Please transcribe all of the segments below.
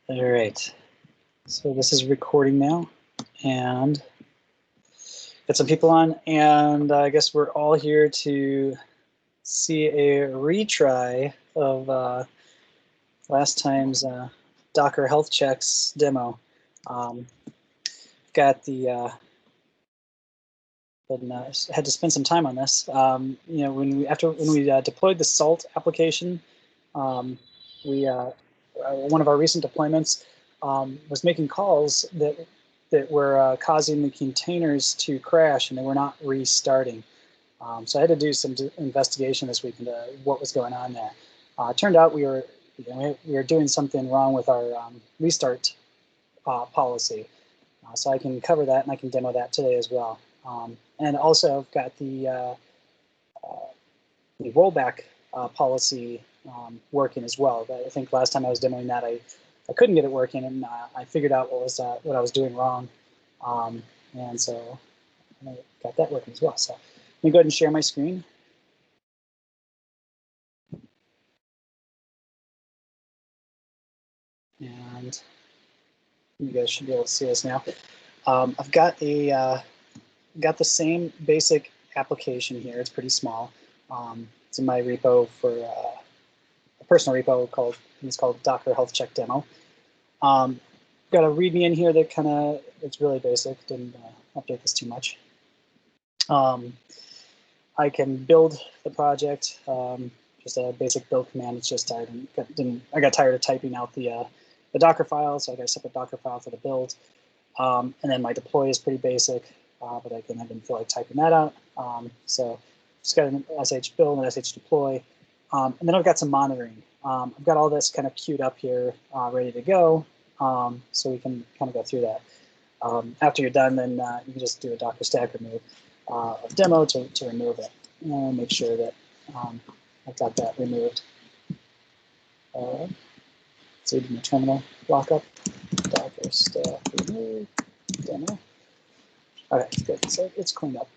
All right, so this is recording now, and got some people on, and I guess we're all here to see a retry of last time's Docker Healthchecks demo. Got the had to spend some time on this. You know, when we deployed the Salt application, one of our recent deployments was making calls that were causing the containers to crash, and they were not restarting. So I had to do some investigation this week into what was going on there. It turned out we were doing something wrong with our restart policy. So I can cover that, and I can demo that today as well. And also I've got the rollback policy working as well. I think last time I was demoing that, I couldn't get it working, and I figured out what I was doing wrong, and so I got that working as well. So let me go ahead and share my screen. And you guys should be able to see this now. I've got the same basic application here. It's pretty small. It's in my repo for a personal repo it's called Docker Healthcheck Demo. Got a README in here that it's really basic. Didn't update this too much. I can build the project. Just a basic build command. It's just I got tired of typing out the Docker file, so I got a separate Docker file for the build. And then my deploy is pretty basic, but I didn't feel like typing that out. So just got an sh build and sh deploy. And then I've got some monitoring. I've got all this kind of queued up here, ready to go. So we can kind of go through that. After you're done, then you can just do a Docker stack remove of demo to remove it. And make sure that I've got that removed. So in the terminal lockup, Docker stack remove demo. Okay, good. So it's cleaned up.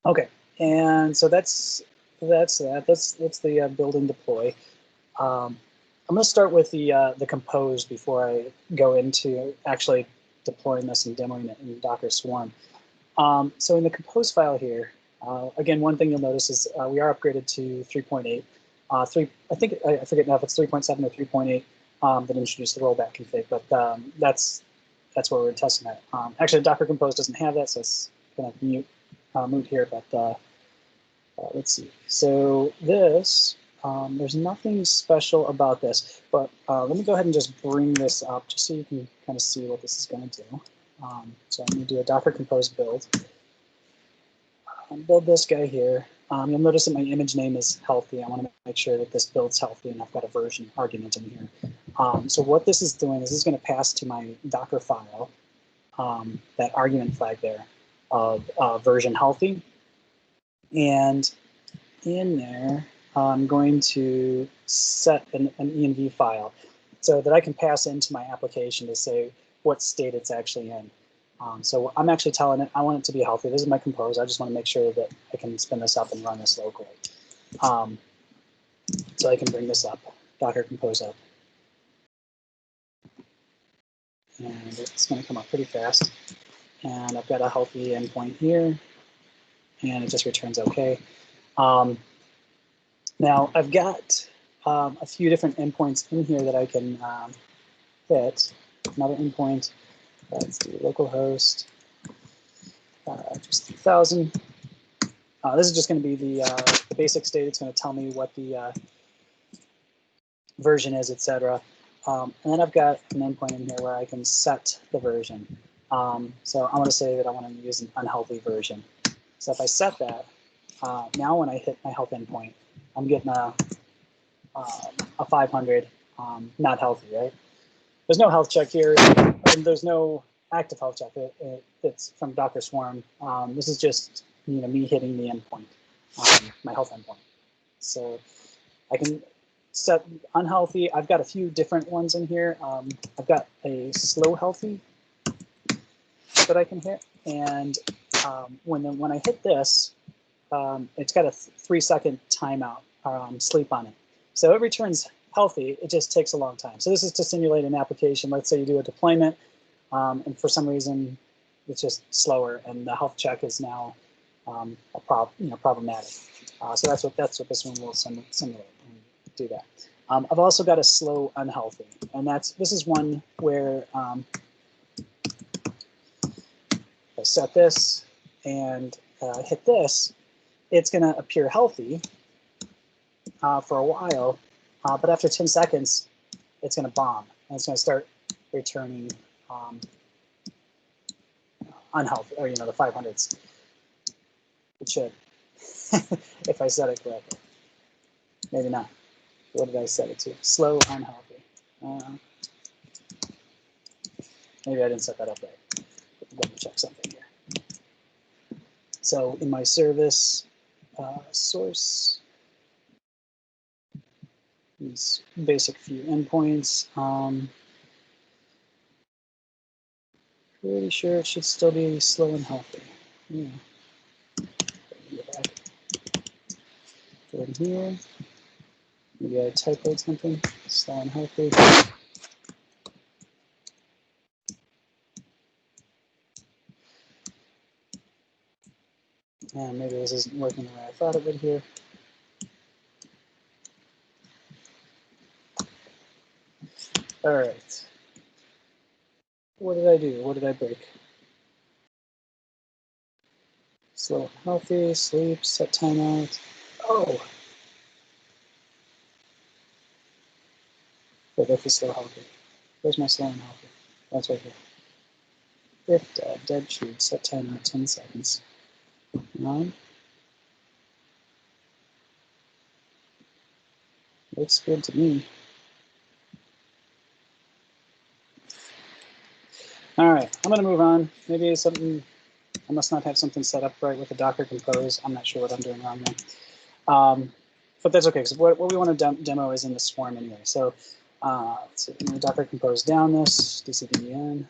Okay, and so that's that. That's the build and deploy. I'm going to start with the compose before I go into actually deploying this and demoing it in Docker Swarm. So in the compose file here, again, one thing you'll notice is we are upgraded to 3.8. I forget now if it's 3.7 or 3.8 that introduced the rollback config, but that's what we're testing at. Actually, Docker Compose doesn't have that, so it's going to mute here. But let's see. So this, there's nothing special about this, but let me go ahead and just bring this up just so you can kind of see what this is going to do. So I'm going to do a Docker Compose build. Build this guy here. You'll notice that my image name is healthy. I want to make sure that this build's healthy, and I've got a version argument in here. So what this is doing is this is going to pass to my Docker file that argument flag there of version healthy. And in there, I'm going to set an env file so that I can pass into my application to say what state it's actually in. So I'm actually telling it I want it to be healthy. This is my compose. I just want to make sure that I can spin this up and run this locally. So I can bring this up, Docker Compose up. And it's going to come up pretty fast. And I've got a healthy endpoint here. And it just returns OK. Now I've got a few different endpoints in here that I can hit. Another endpoint. Let's do localhost, just 3000. This is just going to be the basic state. It's going to tell me what the version is, etc. And then I've got an endpoint in here where I can set the version. So I want to say that I want to use an unhealthy version. So if I set that, now when I hit my health endpoint, I'm getting a 500, not healthy, right? There's no health check here, and there's no active health check. It's from Docker Swarm. This is just me hitting the endpoint, my health endpoint. So I can set unhealthy. I've got a few different ones in here. I've got a slow healthy that I can hit, and when I hit this, it's got a 3-second timeout sleep on it. So it returns healthy, it just takes a long time. So this is to simulate an application. Let's say you do a deployment, and for some reason it's just slower, and the health check is now problematic. So that's what this one will simulate and do that. I've also got a slow unhealthy, and this is one where I set this and hit this, it's going to appear healthy for a while, but after 10 seconds, it's going to bomb, and it's going to start returning unhealthy, or the 500s. It should, if I set it correctly. Maybe not. What did I set it to? Slow unhealthy. Maybe I didn't set that up right. Let me check something here. So in my service source, these basic few endpoints. Pretty sure it should still be slow and healthy. Yeah. Go in here. Maybe I typoed something. Slow and healthy. And maybe this isn't working the way I thought it would here. All right. What did I do? What did I break? Slow and healthy, sleep, set timeout. Oh. But that's the slow healthy. Where's my slow and healthy? That's right here. If dead shoot, set timeout 10 seconds. 9. Looks good to me. All right, I'm going to move on. Maybe something, I must not have something set up right with the Docker Compose. I'm not sure what I'm doing wrong there. But that's okay, because what we want to demo is in the swarm anyway. So let's see, Docker Compose down this, dcdn,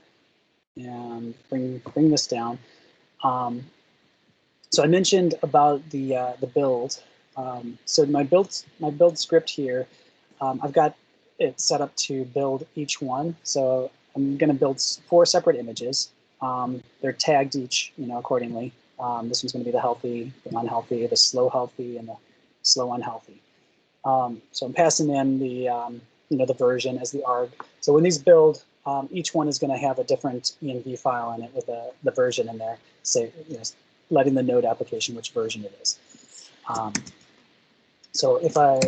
and bring this down. So I mentioned about the build. So my build script here, I've got it set up to build each one. So I'm going to build 4 separate images. They're tagged each, accordingly. This one's going to be the healthy, the unhealthy, the slow healthy, and the slow unhealthy. So I'm passing in the the version as the arg. So when these build, each one is going to have a different env file in it with the version in there. Say, letting the node application which version it is. So if I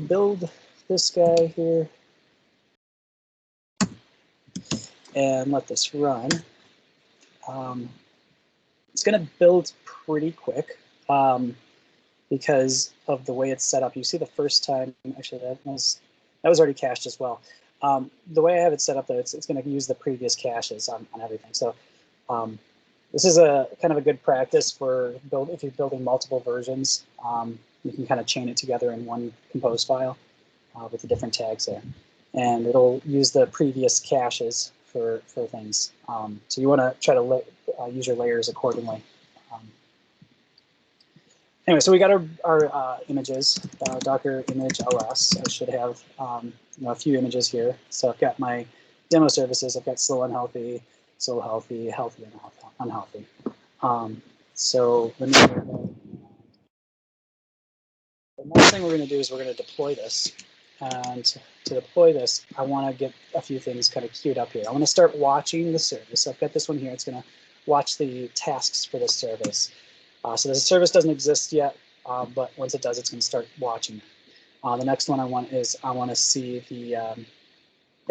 build this guy here and let this run, it's going to build pretty quick because of the way it's set up. You see the first time, actually that was already cached as well. The way I have it set up though, it's going to use the previous caches on everything. So this is a kind of a good practice for if you're building multiple versions. You can kind of chain it together in one compose file with the different tags there, and it'll use the previous caches for things. So you want to try to use your layers accordingly. Anyway, so we got our images, Docker image ls. I should have a few images here. So I've got my demo services. I've got slow unhealthy, slow healthy, healthy and unhealthy. So let me. The next thing we're going to do is we're going to deploy this. And to deploy this, I want to get a few things kind of queued up here. I want to start watching the service. So I've got this one here. It's going to watch the tasks for this service. So the service doesn't exist yet, but once it does, it's going to start watching. The next one I want to see the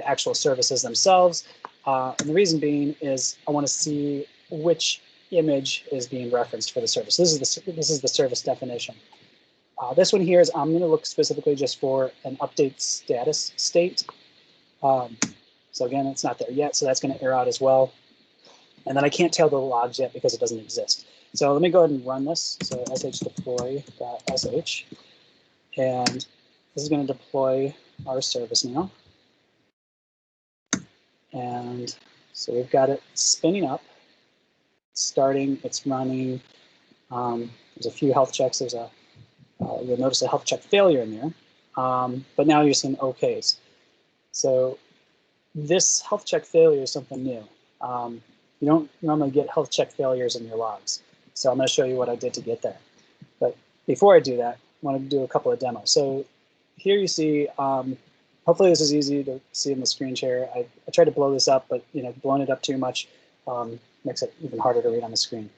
actual services themselves. And the reason being is I want to see which image is being referenced for the service. This is the service definition. This one here is I'm going to look specifically just for an update status state. So again, it's not there yet, so that's going to error out as well. And then I can't tell the logs yet because it doesn't exist. So let me go ahead and run this. So sh deploy.sh, and this is going to deploy our service now. And so we've got it spinning up, starting, it's running. There's a few health checks. There's you'll notice a health check failure in there. but now you're seeing OKs. So this health check failure is something new. You don't normally get health check failures in your logs. So I'm going to show you what I did to get there. But before I do that, I want to do a couple of demos. So here you see, hopefully this is easy to see in the screen share. I tried to blow this up, but blowing it up too much makes it even harder to read on the screen.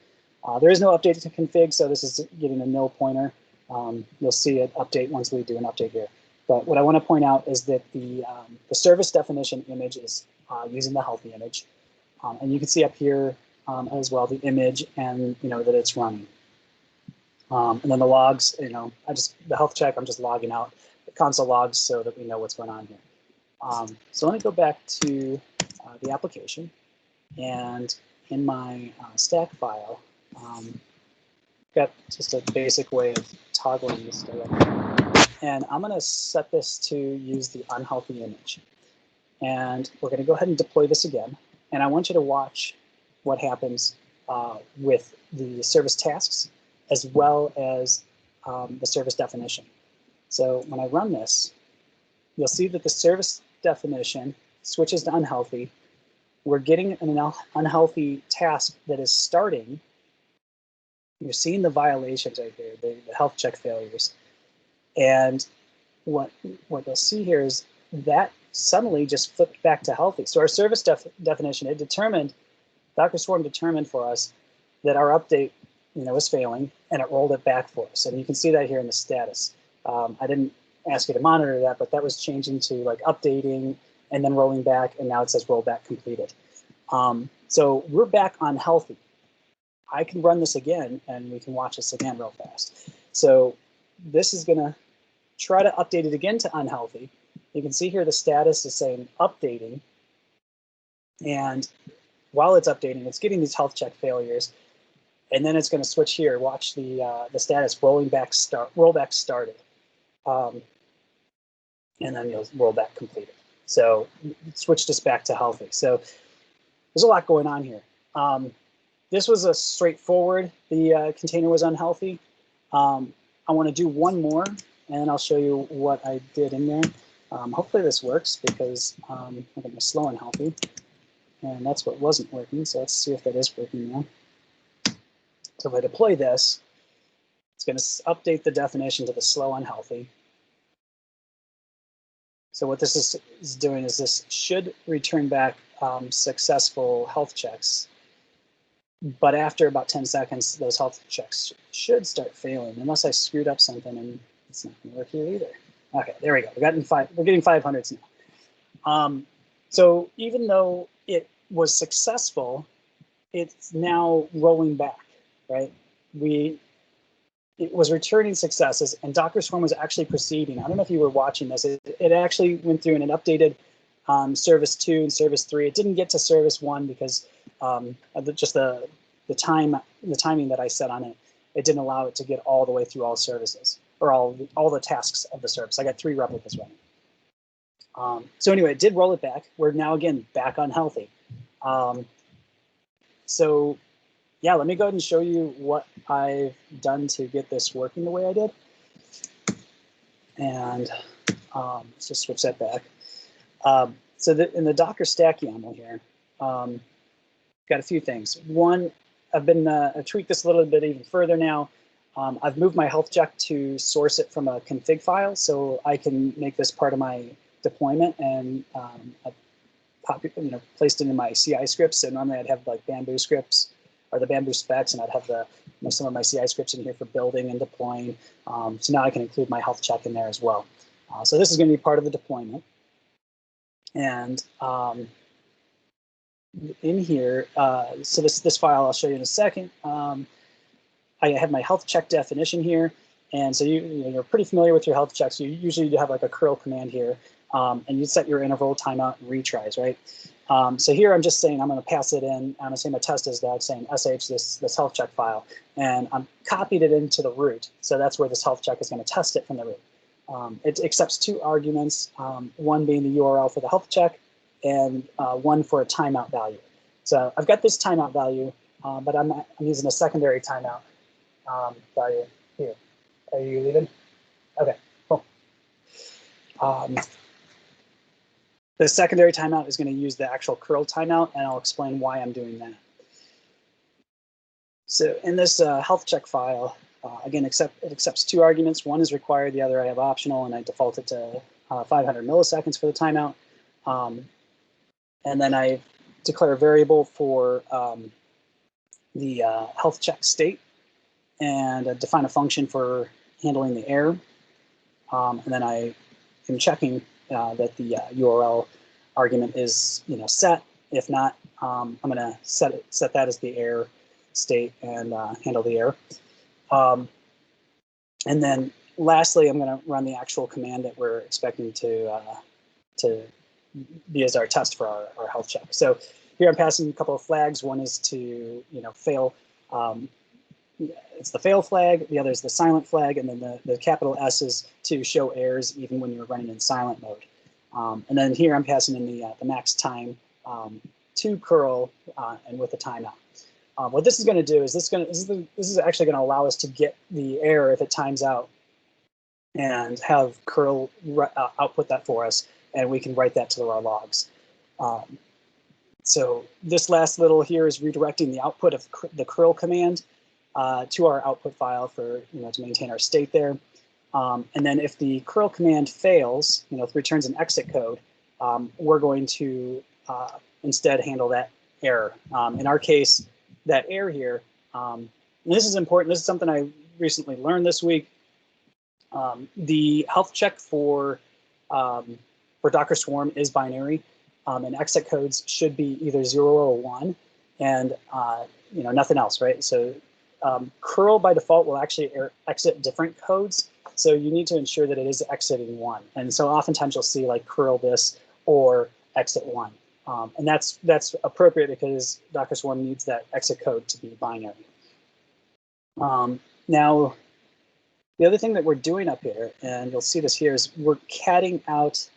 There is no update to config, so this is getting a nil pointer. You'll see it update once we do an update here. But what I want to point out is that the service definition image is using the healthy image. And you can see up here as well the image and that it's running. And then the logs, the health check, I'm just logging out the console logs so that we know what's going on here. So let me go back to the application, and in my stack file, got just a basic way of toggling this directly. And I'm going to set this to use the unhealthy image. And we're going to go ahead and deploy this again. And I want you to watch what happens with the service tasks as well as the service definition. So when I run this, you'll see that the service definition switches to unhealthy. We're getting an unhealthy task that is starting. You're seeing the violations right here, the health check failures. And what you'll see here is that suddenly just flipped back to healthy. So our service definition, it determined, Docker Swarm determined for us that our update was failing, and it rolled it back for us. And you can see that here in the status. I didn't ask you to monitor that, but that was changing to like updating and then rolling back, and now it says rollback completed. So we're back on healthy. I can run this again, and we can watch this again real fast. So this is going to try to update it again to unhealthy. You can see here the status is saying updating. And while it's updating, it's getting these health check failures. And then it's going to switch here. Watch the status rollback started. And then you'll rollback completed. So it switched us back to healthy. So there's a lot going on here. This was a straightforward, the container was unhealthy. I want to do one more, and I'll show you what I did in there. Hopefully this works because I'm going to slow and healthy. And that's what wasn't working, so let's see if that is working now. So if I deploy this, it's going to update the definition to the slow unhealthy. So what this is doing is this should return back successful health checks. But after about 10 seconds, those health checks should start failing, unless I screwed up something, and it's not going to work here either. Okay, there we go. We're getting 500s now. So even though it was successful, it's now rolling back, right? It was returning successes, and Docker Swarm was actually proceeding. I don't know if you were watching this. It actually went through and it updated service 2 and service 3. It didn't get to service 1 because just the timing that I set on it. It didn't allow it to get all the way through all services or all the tasks of the service. I got 3 replicas running. So anyway, it did roll it back. We're now again back on healthy. So yeah, let me go ahead and show you what I've done to get this working the way I did. And let's just switch that back. So in the Docker stack YAML here, got a few things. One, I've tweaked this a little bit even further now. I've moved my health check to source it from a config file, so I can make this part of my deployment, and I've placed it in my CI scripts. So normally I'd have like Bamboo scripts or the Bamboo specs, and I'd have some of my CI scripts in here for building and deploying. So now I can include my health check in there as well. So this is going to be part of the deployment. And in here, so this file I'll show you in a second. I have my health check definition here, and so you're pretty familiar with your health checks. So you usually have like a curl command here, and you set your interval, timeout, and retries, right? So here I'm just saying I'm going to pass it in. I'm going to say my test is that saying sh this health check file, and I'm copied it into the root. So that's where this health check is going to test it from the root. It accepts 2 arguments, one being the URL for the health check, and one for a timeout value. So I've got this timeout value, but I'm using a secondary timeout value here. Are you leaving? Okay, cool. The secondary timeout is going to use the actual curl timeout, and I'll explain why I'm doing that. So in this health check file, again, it accepts 2 arguments. One is required, the other I have optional, and I default it to 500 milliseconds for the timeout. And then I declare a variable for the health check state, and define a function for handling the error. And then I am checking that the URL argument is set. If not, I'm going to set that as the error state and handle the error. And then lastly, I'm going to run the actual command that we're expecting to be as our test for our health check. So here I'm passing a couple of flags. One is to fail. It's the fail flag. The other is the silent flag, and then the capital S is to show errors even when you're running in silent mode. And then here I'm passing in the max time to curl and with the timeout. What this is going to do is this is actually going to allow us to get the error if it times out, and have curl output that for us, and we can write that to our logs. So this last little here is redirecting the output of the curl command to our output file for to maintain our state there. And then if the curl command fails, if it returns an exit code, we're going to instead handle that error. In our case, that error here, and this is important. This is something I recently learned this week. The health check for Docker Swarm is binary, and exit codes should be either 0 or 1, and nothing else, right? So curl by default will actually exit different codes, so you need to ensure that it is exiting 1. And so oftentimes you'll see like curl this or exit 1, and that's appropriate because Docker Swarm needs that exit code to be binary. Now, the other thing that we're doing up here, and you'll see this here, is we're catting out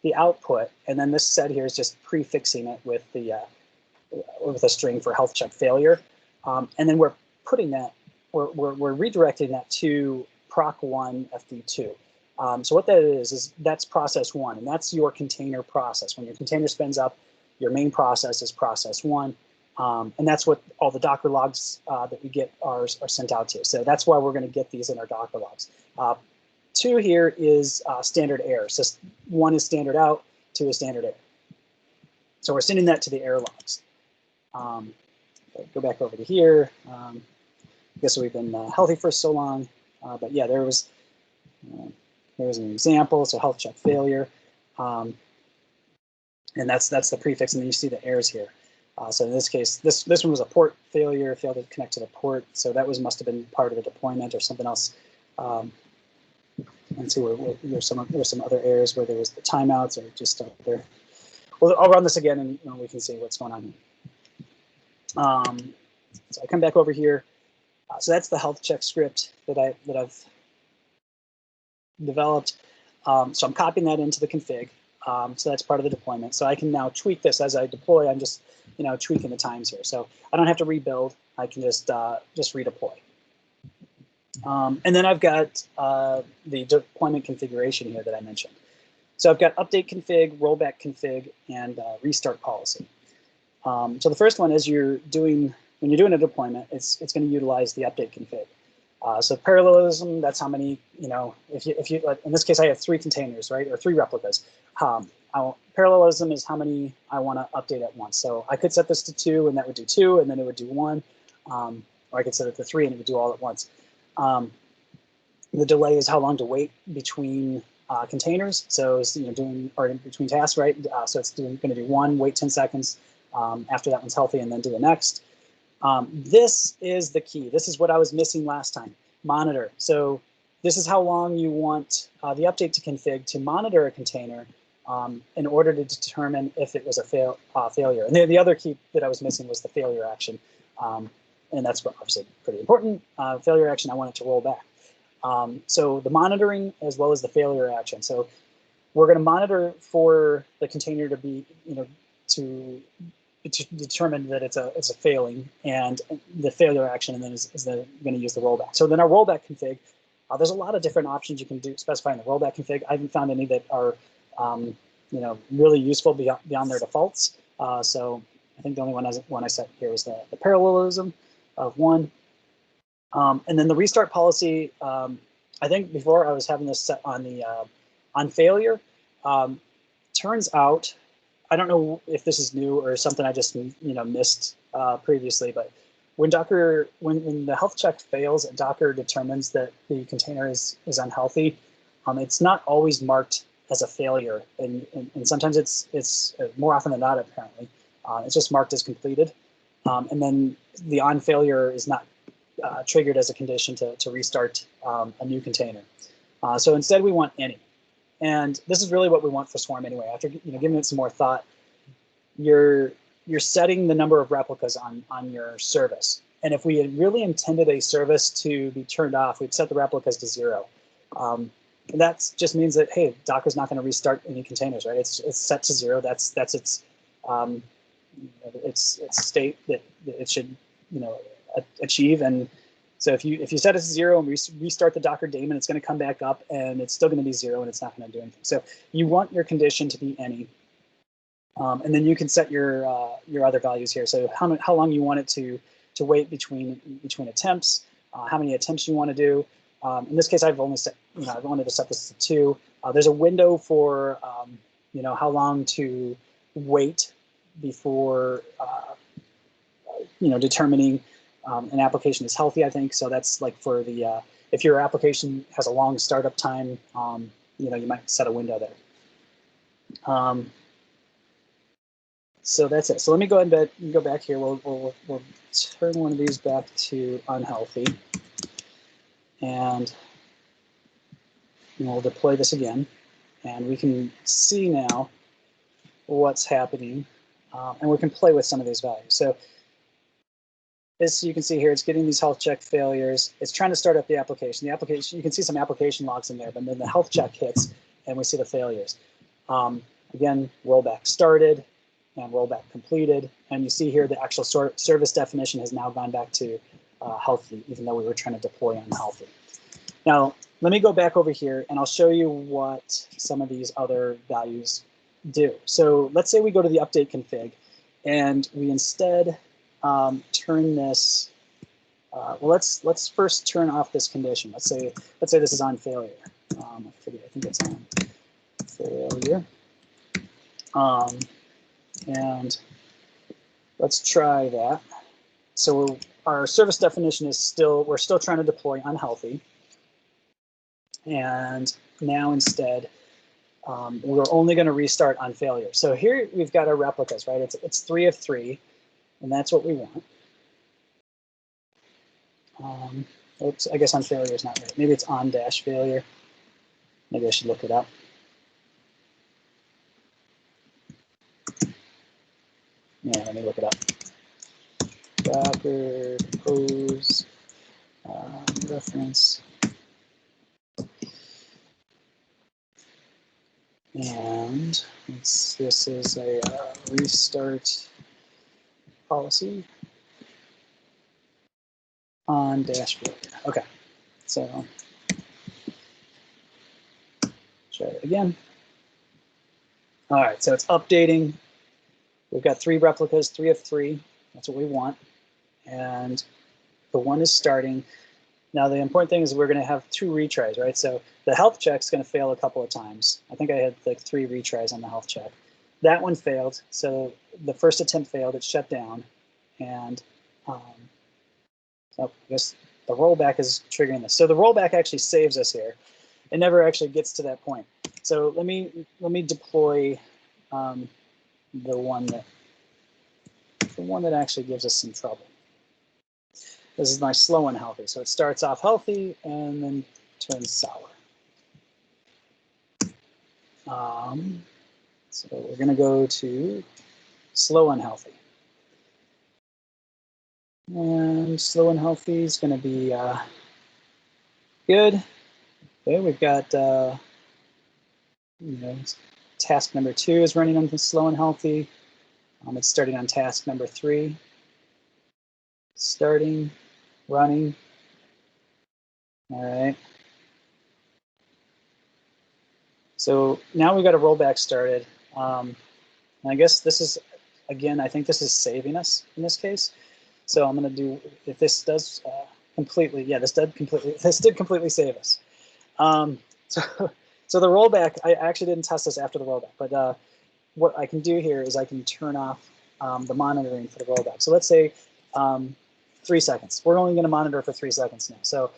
the output, and then this set here is just prefixing it with a string for health check failure, and then we're putting that, we're redirecting that to proc1 fd2. So what that is that's process 1, and that's your container process. When your container spins up, your main process is process 1, and that's what all the Docker logs that we get are sent out to. So that's why we're going to get these in our Docker logs. 2 here is standard error. So 1 is standard out, 2 is standard error. So we're sending that to the error logs. Go back over to here. I guess we've been healthy for so long, but yeah, there was an example. So health check failure, and that's the prefix, and then you see the errors here. So in this case, this one was a port failure, failed to connect to the port. So that must have been part of the deployment or something else. And so there's some other errors where there was the timeouts or just other. Well, I'll run this again, and we can see what's going on here. So I come back over here. So that's the health check script that I've developed. So I'm copying that into the config. So that's part of the deployment. So I can now tweak this as I deploy. I'm just tweaking the times here. So I don't have to rebuild. I can just redeploy. And then I've got the deployment configuration here that I mentioned. So I've got update config, rollback config, and restart policy. So the first one is when you're doing a deployment, it's going to utilize the update config. So parallelism, that's how many, if you in this case I have 3 containers, right, or 3 replicas. Parallelism is how many I want to update at once. So I could set this to 2, and that would do 2, and then it would do 1, or I could set it to 3, and it would do all at once. The delay is how long to wait between containers. So it's doing, or in between tasks, right? So it's going to do 1, wait 10 seconds after that one's healthy, and then do the next. This is the key. This is what I was missing last time. Monitor. So this is how long you want the update to config to monitor a container in order to determine if it was a failure. And the other key that I was missing was the failure action. And that's obviously pretty important. Failure action, I want it to roll back. So the monitoring as well as the failure action. So we're going to monitor for the container to be, to determine that it's a failing, and the failure action, and then is going to use the rollback. So then our rollback config, there's a lot of different options you can do specify in the rollback config. I haven't found any that are really useful beyond their defaults. So I think the only one I set here was the parallelism of 1. And then the restart policy, I think before I was having this set on the on failure. Turns out, I don't know if this is new or something I just missed previously, but when the health check fails and Docker determines that the container is unhealthy, it's not always marked as a failure, and sometimes it's more often than not, apparently it's just marked as completed, and then the on failure is not triggered as a condition to restart a new container. So instead we want any. And this is really what we want for Swarm anyway. After giving it some more thought, you're setting the number of replicas on your service. And if we had really intended a service to be turned off, we'd set the replicas to 0. And that just means that, hey, Docker's not going to restart any containers, right? It's set to 0. That's its state that it should achieve. And so if you set it to 0 and restart the Docker daemon, it's going to come back up and it's still going to be 0 and it's not going to do anything. So you want your condition to be any, and then you can set your other values here. So how long you want it to wait between attempts, how many attempts you want to do. In this case, I've only set I've wanted to set this to 2. There's a window for how long to wait before determining an application is healthy, I think. So that's like for the if your application has a long startup time, you might set a window there. So that's it. So let me go ahead and go back here. We'll turn one of these back to unhealthy, and we'll deploy this again, and we can see now what's happening, and we can play with some of these values. So as you can see here, it's getting these health check failures. It's trying to start up the application. The application, you can see some application logs in there, but then the health check hits and we see the failures. Again, rollback started and rollback completed. And you see here the actual service definition has now gone back to healthy, even though we were trying to deploy unhealthy. Now, let me go back over here and I'll show you what some of these other values do. So let's say we go to the update config and we instead turn this. Well, let's first turn off this condition. Let's say this is on failure. I think it's on failure. And let's try that. So our service definition is we're still trying to deploy unhealthy. And now instead, we're only going to restart on failure. So here we've got our replicas, right? It's 3 of 3. And that's what we want. Oops, I guess on failure is not right. Maybe it's on dash failure. Maybe I should look it up. Yeah, let me look it up. Docker compose reference. And this is a restart policy on dash failure. Okay, so try it again. All right, so it's updating. We've got 3 replicas, 3 of 3. That's what we want. And the 1 is starting. Now, the important thing is we're going to have 2 retries, right? So the health check is going to fail a couple of times. I think I had like 3 retries on the health check. That one failed. So the first attempt failed. It shut down. And I guess the rollback is triggering this. So the rollback actually saves us here. It never actually gets to that point. So let me deploy the one that actually gives us some trouble. This is my slow and healthy. So it starts off healthy and then turns sour. So we're going to go to slow and healthy. And slow and healthy is going to be good. Okay, we've got task number 2 is running on slow and healthy. It's starting on task number 3. Starting, running. All right. So now we've got a rollback started. And I guess this is, again, I think this is saving us in this case. So I'm going to do, if this does completely, yeah, this did completely save us. So the rollback, I actually didn't test this after the rollback, but what I can do here is I can turn off the monitoring for the rollback. So let's say 3 seconds. We're only going to monitor for 3 seconds now. So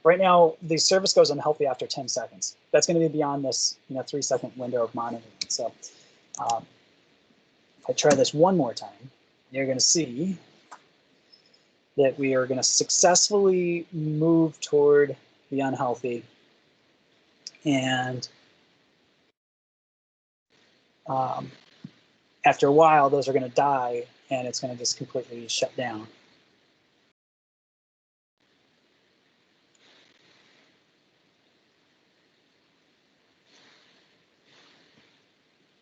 right now, the service goes unhealthy after 10 seconds. That's going to be beyond this 3-second window of monitoring. So if I try this one more time, you're going to see that we are going to successfully move toward the unhealthy. And after a while, those are going to die, and it's going to just completely shut down.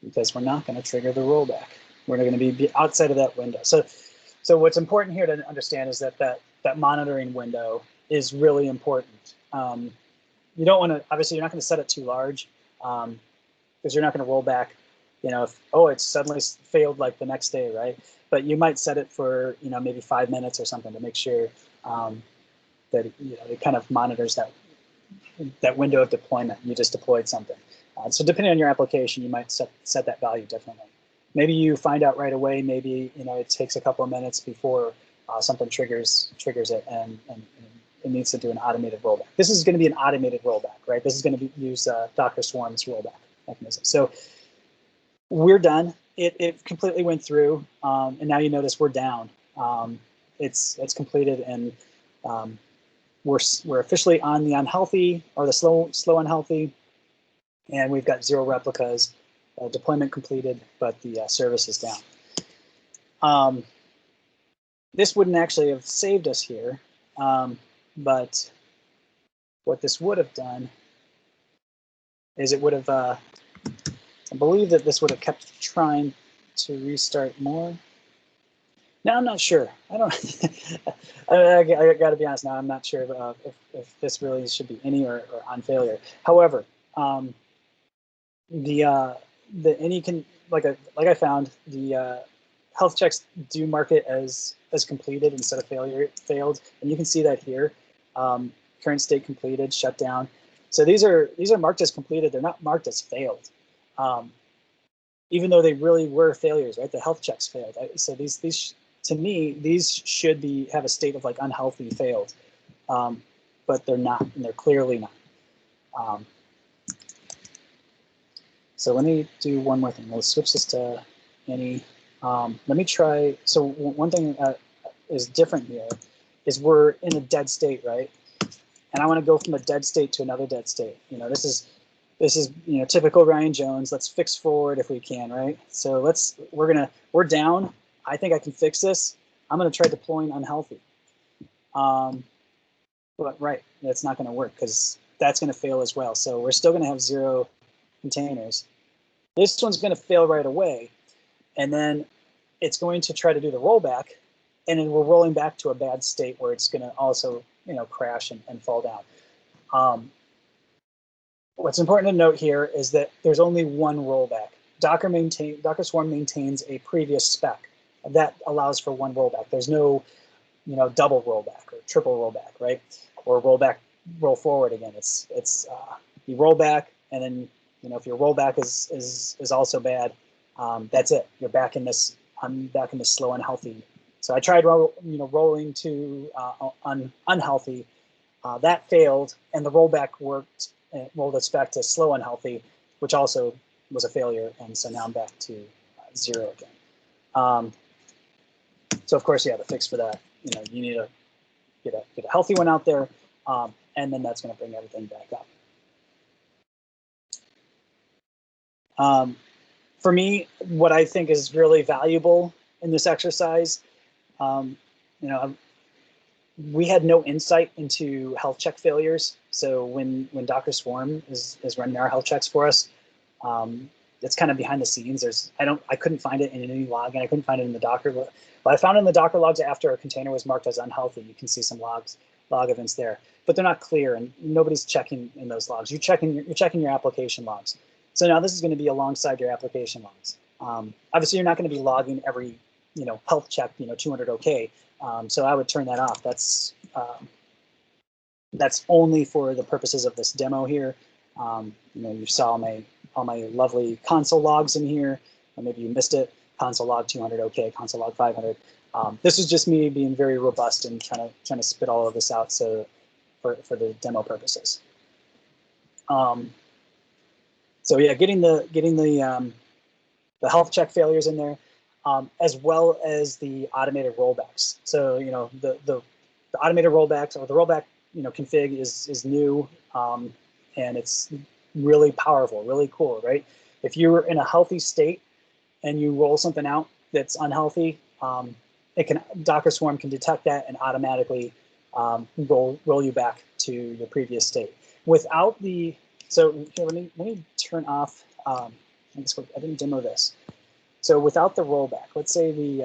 Because we're not going to trigger the rollback. We're going to be outside of that window. So what's important here to understand is that monitoring window is really important. You don't want to, obviously, you're not going to set it too large because you're not going to roll back, if, oh, it's suddenly failed like the next day, right? But you might set it for, maybe 5 minutes or something to make sure that, it kind of monitors that window of deployment. You just deployed something. So depending on your application, you might set that value differently. Maybe you find out right away. Maybe it takes a couple of minutes before something triggers it, and it needs to do an automated rollback. This is going to be an automated rollback, right? This is going to use Docker Swarm's rollback mechanism. So we're done. It completely went through, and now you notice we're down. It's completed, and we're officially on the unhealthy or the slow unhealthy. And we've got 0 replicas, deployment completed, but the service is down. This wouldn't actually have saved us here, but what this would have done is it would have, I believe that this would have kept trying to restart more. Now I'm not sure. I don't. I got to be honest. Now I'm not sure if this really should be any or on failure. However, any can like I found the health checks do mark it as completed instead of failed, and you can see that here. Current state completed, shut down. So these are marked as completed. They're not marked as failed, even though they really were failures, right? The health checks failed. So these to me, these should have a state of like unhealthy failed, but they're not, and they're clearly not. So let me do one more thing. Let's switch this to any. Let me try. So one thing that is different here is we're in a dead state, right? And I want to go from a dead state to another dead state. This is typical Ryan Jones. Let's fix forward if we can, right? So we're down. I think I can fix this. I'm going to try deploying unhealthy. But right, that's not going to work because that's going to fail as well. So we're still going to have 0 containers. This one's going to fail right away, and then it's going to try to do the rollback, and then we're rolling back to a bad state where it's going to also crash and fall down. What's important to note here is that there's only one rollback. Docker Swarm maintains a previous spec that allows for one rollback. There's no double rollback or triple rollback, right? Or roll forward again. It's you roll back, and then if your rollback is also bad, that's it. You're back in this. I'm back in this slow unhealthy. So I tried rolling to unhealthy. That failed, and the rollback worked. And it rolled us back to slow unhealthy, which also was a failure. And so now I'm back to 0 again. So of course, yeah, the fix for that, you need to get a healthy one out there, and then that's going to bring everything back up. For me, what I think is really valuable in this exercise, we had no insight into health check failures. So when Docker Swarm is running our health checks for us, it's kind of behind the scenes. I couldn't find it in any log, and I couldn't find it in the Docker. But I found it in the Docker logs after a container was marked as unhealthy. You can see some log events there, but they're not clear, and nobody's checking in those logs. You're checking your application logs. So now this is going to be alongside your application logs. Obviously, you're not going to be logging every, health check, 200 OK. So I would turn that off. That's only for the purposes of this demo here. You saw all my lovely console logs in here, or maybe you missed it. Console log 200 OK, console log 500. This is just me being very robust and trying to spit all of this out so for the demo purposes. So yeah, getting the health check failures in there, as well as the automated rollbacks. So the automated rollbacks, or the rollback config is new, and it's really powerful, really cool, right? If you're in a healthy state and you roll something out that's unhealthy, Docker Swarm can detect that and automatically roll you back to your previous state without the. So here, let me turn off. I didn't demo this. So without the rollback, let's say we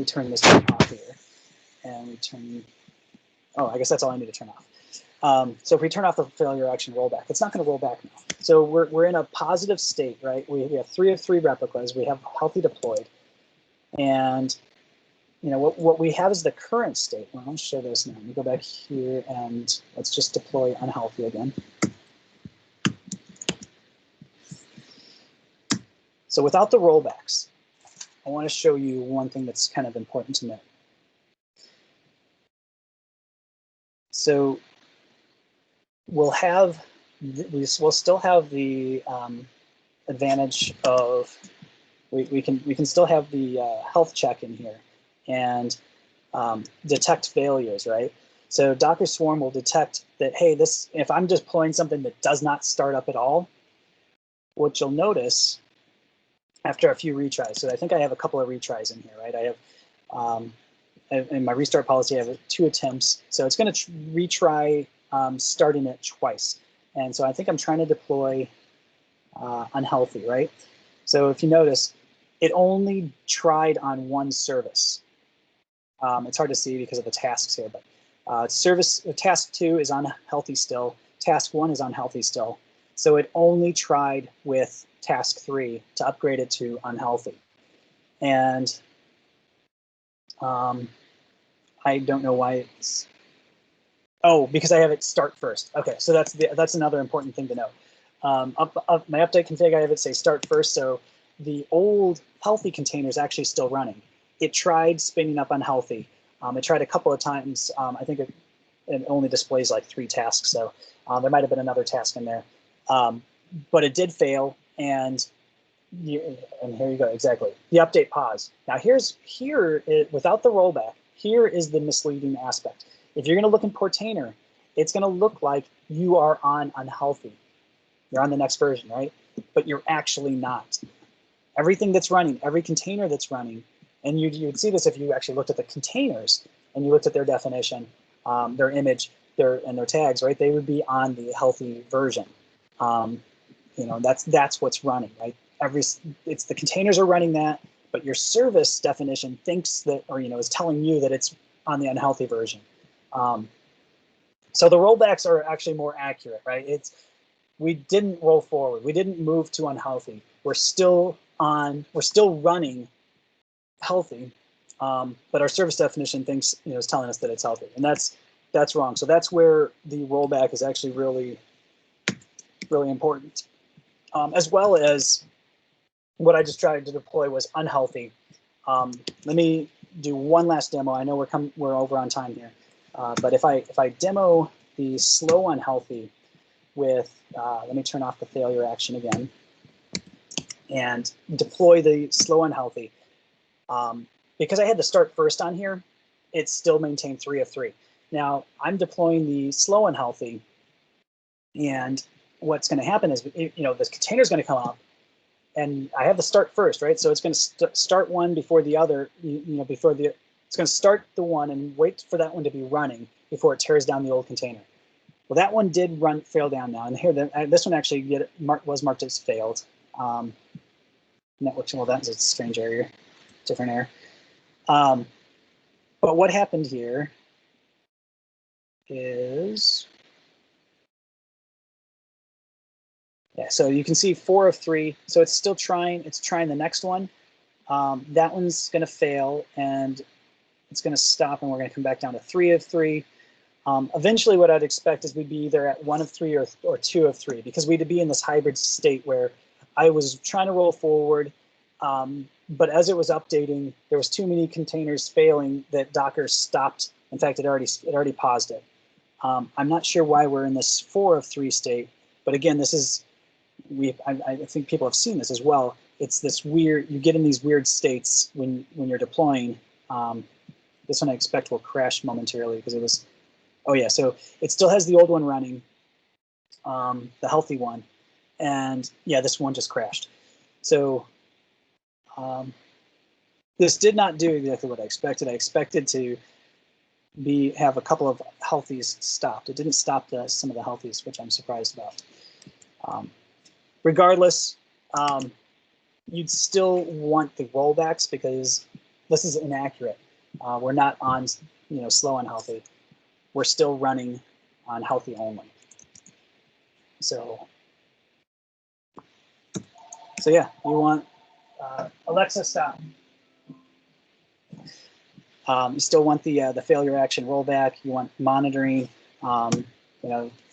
turn this off here, and we turn. Oh, I guess that's all I need to turn off. So if we turn off the failure action rollback, it's not going to roll back now. So we're in a positive state, right? We have 3 of 3 replicas. We have healthy deployed, and what we have is the current state. Well, I'll show this now. Let me go back here and let's just deploy unhealthy again. So without the rollbacks, I want to show you one thing that's kind of important to note. So we'll still have the advantage of we can still have the health check in here and detect failures, right? So Docker Swarm will detect that, hey, if I'm deploying something that does not start up at all, what you'll notice after a few retries, so I think I have a couple of retries in here, right? I have, in my restart policy, I have 2 attempts. So it's going to retry starting it twice. And so I think I'm trying to deploy unhealthy, right? So if you notice, it only tried on one service. It's hard to see because of the tasks here, but task 2 is on healthy still. Task 1 is on healthy still. So it only tried with task 3 to upgrade it to unhealthy. And I don't know why it's. Oh, because I have it start first. Okay, so that's another important thing to know. My update config, I have it say start first. So the old healthy container is actually still running. It tried spinning up unhealthy. It tried a couple of times. I think it only displays like 3 tasks, so there might have been another task in there. But it did fail, and here you go, exactly. The update pause. Now without the rollback, here is the misleading aspect. If you're going to look in Portainer, it's going to look like you are on unhealthy. You're on the next version, right? But you're actually not. Everything that's running, every container that's running, and you'd see this if you actually looked at the containers and you looked at their definition, their image, and their tags, right? They would be on the healthy version. That's what's running, right? It's the containers are running that, but your service definition thinks that, or is telling you that it's on the unhealthy version. So the rollbacks are actually more accurate, right? We didn't roll forward. We didn't move to unhealthy. We're still running healthy, but our service definition thinks, is telling us that it's healthy, and that's wrong. So that's where the rollback is actually really, really important, as well as what I just tried to deploy was unhealthy. Let me do one last demo. I know we're over on time here, but if I demo the slow unhealthy with, let me turn off the failure action again, and deploy the slow unhealthy. Because I had to start first on here, it still maintained 3 of 3. Now I'm deploying the slow unhealthy, and what's going to happen is, the container is going to come up, and I have the start first, right? So it's going to start one before the other, it's going to start the one and wait for that one to be running before it tears down the old container. Well, that one did fail down now, and here this one actually was marked as failed. Network, well, that's a strange error, different error. But what happened here is Yeah, so you can see 4 of 3. So it's still trying. It's trying the next one. That one's going to fail, and it's going to stop, and we're going to come back down to 3 of 3. Eventually, what I'd expect is we'd be either at 1 of 3 or 2 of 3, because we'd be in this hybrid state where I was trying to roll forward, but as it was updating, there was too many containers failing that Docker stopped. In fact, it already paused it. I'm not sure why we're in this 4 of 3 state, but again, this is I think people have seen this as well. It's this weird. You get in these weird states when you're deploying. This one I expect will crash momentarily because it was. Oh yeah, so it still has the old one running, the healthy one, and yeah, this one just crashed. So this did not do exactly what I expected. I expected to have a couple of healthies stopped. It didn't stop some of the healthies, which I'm surprised about. Regardless, you'd still want the rollbacks because this is inaccurate. We're not on slow and healthy. We're still running on healthy only. So yeah, you want Alexa stop. You still want the failure action rollback. You want monitoring.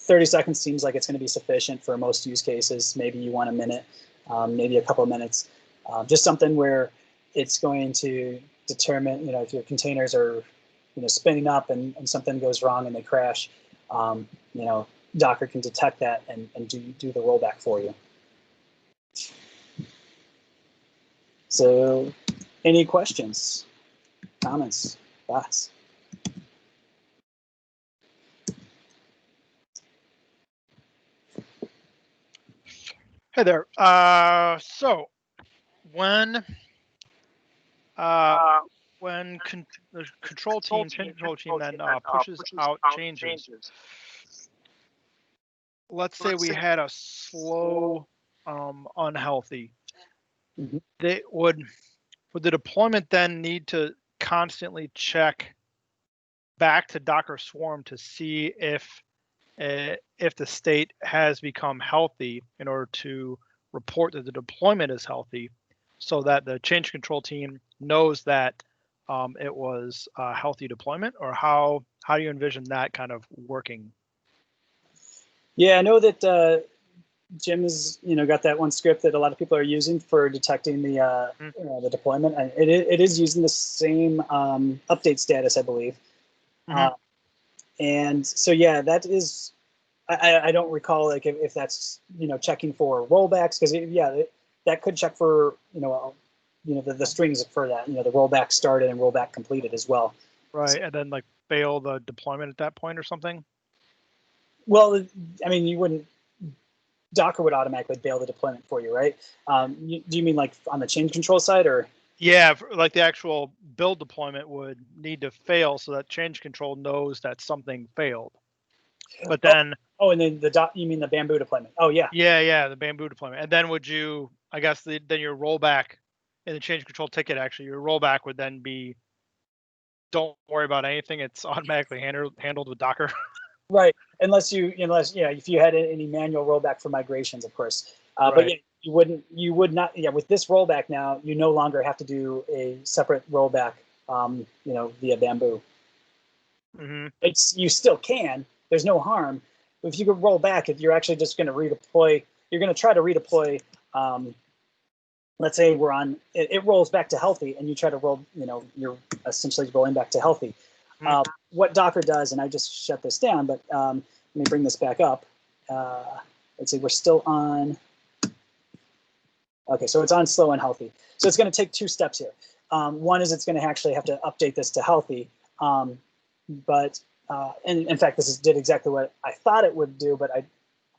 30 seconds seems like it's going to be sufficient for most use cases. Maybe you want a minute, maybe a couple of minutes. Just something where it's going to determine, if your containers are, spinning up and something goes wrong and they crash, Docker can detect that and do the rollback for you. So, any questions, comments, thoughts? Hey there. So when the control team then pushes out changes, let's say we had a slow, unhealthy. Mm-hmm. Would the deployment then need to constantly check back to Docker Swarm to see if the state has become healthy in order to report that the deployment is healthy, so that the change control team knows that it was a healthy deployment? Or how do you envision that kind of working? Yeah, I know that Jim has got that one script that a lot of people are using for detecting the deployment, and it is using the same update status, I believe. Mm-hmm. And so yeah, that is. I don't recall like if that's checking for rollbacks, because that could check for the strings for that, the rollback started and rollback completed as well. Right, So, and then like fail the deployment at that point or something. Well, I mean, you wouldn't. Docker would automatically bail the deployment for you, right? Do you mean like on the change control side, or? Yeah, like the actual build deployment would need to fail so that change control knows that something failed. But then, and then you mean the Bamboo deployment? Oh yeah. Yeah, the Bamboo deployment. And then would you? I guess then your rollback in the change control ticket, actually, your rollback would then be, don't worry about anything. It's automatically handled with Docker. Right, unless if you had any manual rollback for migrations, of course. Right. But yeah, you would not. Yeah, with this rollback now, you no longer have to do a separate rollback. Via Bamboo. Mm-hmm. You still can. There's no harm. If you could roll back, you're actually just going to redeploy. You're going to try to redeploy. Let's say it rolls back to healthy, and you try to roll. You're essentially rolling back to healthy. Mm-hmm. What Docker does, and I just shut this down, but let me bring this back up. Let's see, we're still on. Okay, so it's on slow and healthy. So it's going to take 2 steps here. One is it's going to actually have to update this to healthy. But in fact, this did exactly what I thought it would do, but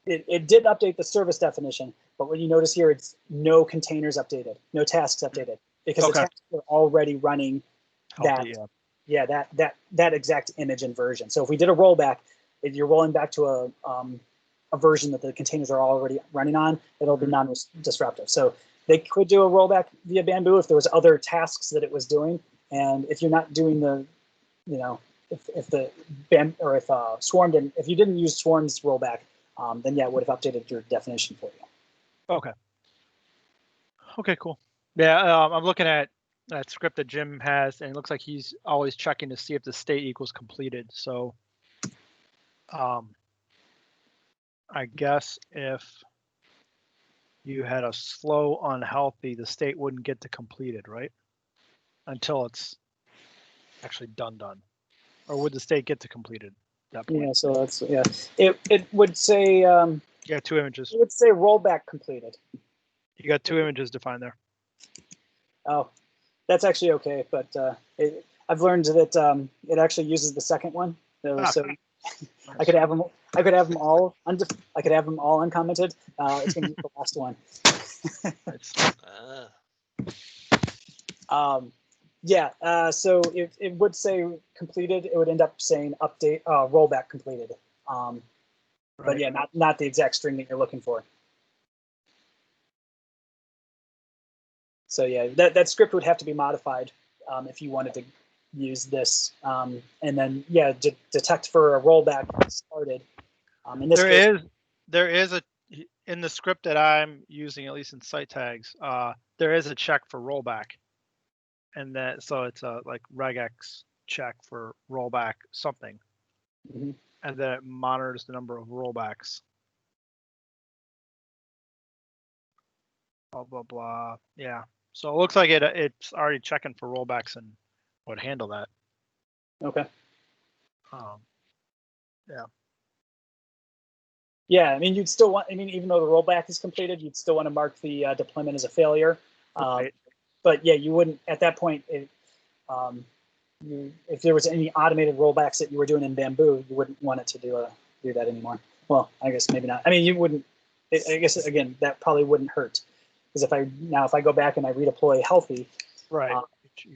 it did update the service definition. But what you notice here, it's no containers updated, no tasks updated, because the tasks are already running healthy, that exact image and version. So if we did a rollback, if you're rolling back to a version that the containers are already running on, it'll be non-disruptive. So they could do a rollback via Bamboo if there was other tasks that it was doing, and if you're not doing the, if the if Swarm if you didn't use Swarm's rollback, then yeah, it would have updated your definition for you. Okay. Okay, cool. Yeah, I'm looking at that script that Jim has, and it looks like he's always checking to see if the state equals completed. So, I guess if you had a slow unhealthy, the state wouldn't get to completed, right? Until it's actually done. Or would the state get to completed at that point? Yeah, so that's, yeah. It would say, You got 2 images. it would say rollback completed. You got 2 images defined there. Oh, that's actually okay, but I've learned that it actually uses the second one. So I could have them. I could have them all. I could have them all uncommented. It's going to be the last one. Yeah. So if it would say completed, it would end up saying update rollback completed. Right. But yeah, not the exact string that you're looking for. So yeah, that script would have to be modified if you wanted to use this, and then yeah, detect for a rollback started. In this case, there is a in the script that I'm using, at least in site tags, there is a check for rollback, and that so it's a like regex check for rollback something, and then it monitors the number of rollbacks. Blah blah blah. Yeah. So it looks like it's already checking for rollbacks and would handle that. Okay. Yeah. Yeah, I mean, you'd still want. I mean, even though the rollback is completed, you'd still want to mark the deployment as a failure. Right. But yeah, you wouldn't at that point. If there was any automated rollbacks that you were doing in Bamboo, you wouldn't want it to do that anymore. Well, I guess maybe not. I mean, you wouldn't. I guess again, that probably wouldn't hurt, because if I go back and I redeploy healthy, right,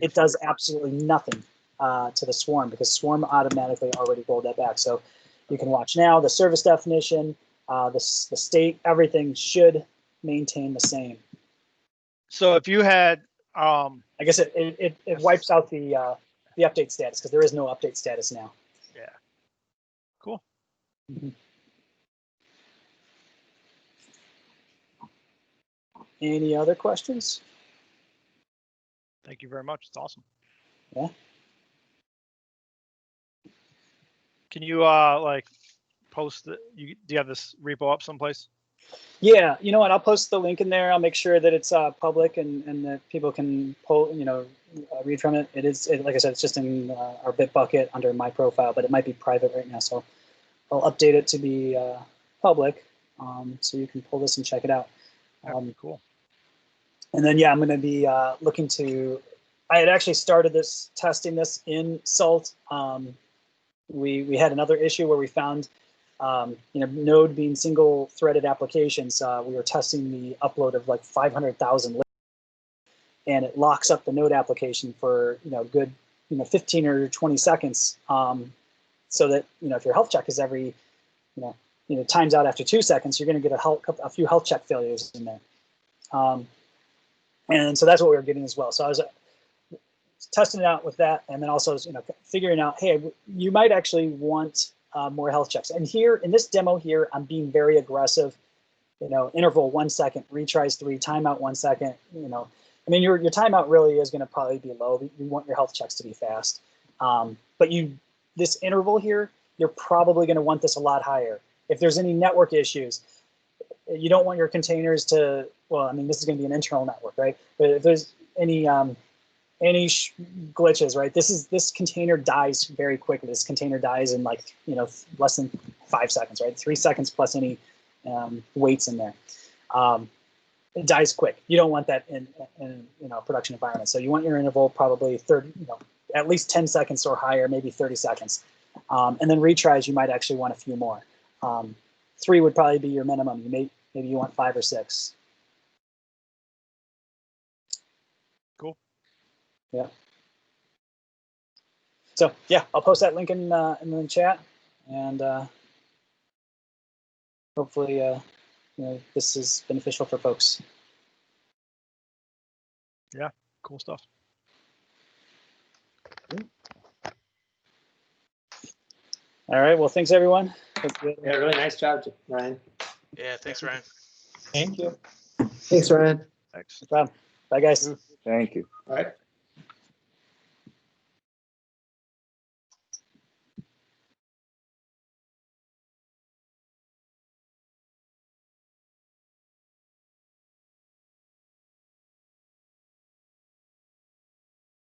it does absolutely nothing to the swarm, because swarm automatically already rolled that back. So you can watch now the service definition, the state, everything should maintain the same. So if you had, I guess it wipes out the update status, because there is no update status now. Yeah. Cool. Any other questions? Thank you very much. It's awesome. Yeah. Can you like post do you have this repo up someplace? Yeah, you know what? I'll post the link in there. I'll make sure that it's public and that people can read from it. It is, like I said, it's just in our Bitbucket under my profile, but it might be private right now. So I'll update it to be public, so you can pull this and check it out. Cool. And then yeah, I'm going to be looking to. I had actually started testing this in Salt. We had another issue where we found. Node being single-threaded applications, we were testing the upload of like 500,000, and it locks up the Node application for good 15 or 20 seconds, so that if your health check is every times out after 2 seconds, you're going to get a few health check failures in there, and so that's what we were getting as well. So I was testing it out with that, and then also figuring out, hey, you might actually want more health checks. And here in this demo here, I'm being very aggressive. Interval 1 second, retries 3, timeout 1 second. I mean, your timeout really is going to probably be low. You want your health checks to be fast. But this interval here, you're probably going to want this a lot higher. If there's any network issues, you don't want your containers to. Well, I mean, this is going to be an internal network, right? But if there's any glitches, right? This container dies very quickly. This container dies in like less than 5 seconds, right? 3 seconds plus any waits in there. It dies quick. You don't want that in a production environment. So you want your interval probably 30, at least 10 seconds or higher, maybe 30 seconds. And then retries, you might actually want a few more. 3 would probably be your minimum. Maybe you want 5 or 6. Cool. Yeah. So yeah, I'll post that link in the chat, and hopefully this is beneficial for folks. Yeah, cool stuff. All right. Well, thanks everyone. Yeah, really nice job, Ryan. Yeah, thanks, Ryan. Thank you. Thanks, Ryan. Thanks. No problem. Bye, guys. Thank you. All right.